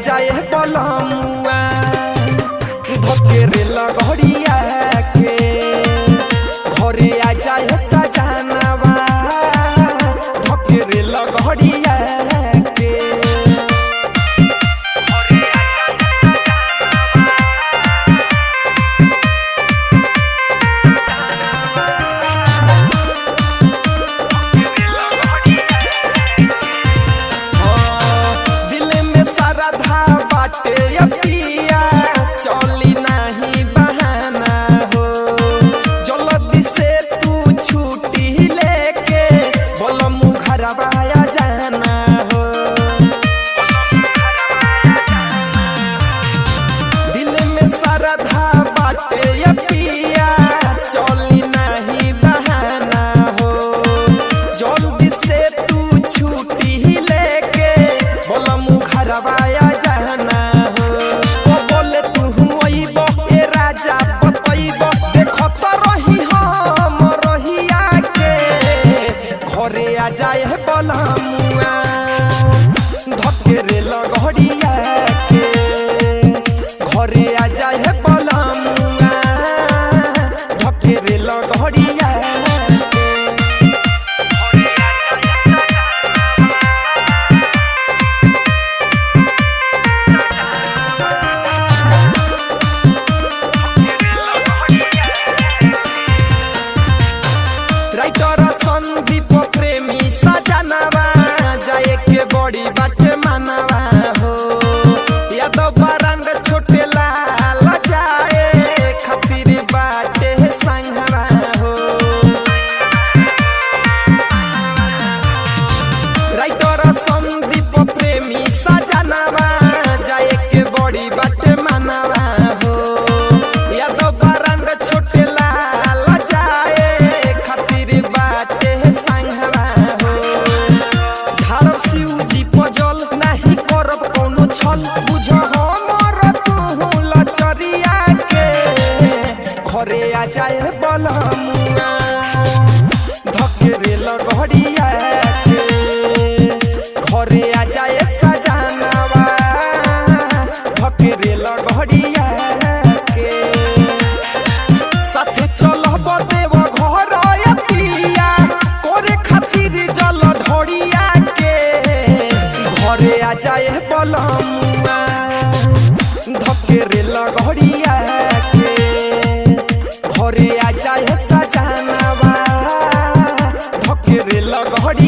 जाए बलमुआ धकेरे लगड़िया के घरे आ जाए सजनवा धकेरे लगड़िया के पिया चली नहीं बहाना हो जल्दी से तू छुट्टी लेके बोलमु घरवा जाना हो दिल में श्रद्धा बाटे पिया चली नहीं बहाना हो जल्दी से तू छुट्टी लेके बोलमु घरवा जाना जाए बलमुआ धकेरे लगड़िया के घरे आ जाए बलमुआ धकेरे लगड़िया राइटर संदीप प्रेमी सजनवा जाए के बड़ी बात मानवा हो यादव बरंग छोटे लाल जाए खातिर बाटे संगवा हो राइटर संदीप प्रेमी सजनवा जाए के बड़ी बात मानवा हो यादव बरंग छोटे लाल जाए खातिर बाटे संगवा हो ढाल शिव जी पजल नहीं करब कोनो छल बुझ हमर तू लचरिया के घरे आ जाए बलमुआ धकेरे लगड़िया के घरे आ जाए सजनवा धकेरे लगड़िया के साथे चलब देव घर पिया करे खातिर जल ढोड़िया के घरे आ जाए बलमुआ धकेरे लगड़िया के घरे आ जाए सजनवा धकेरे लगड़िया।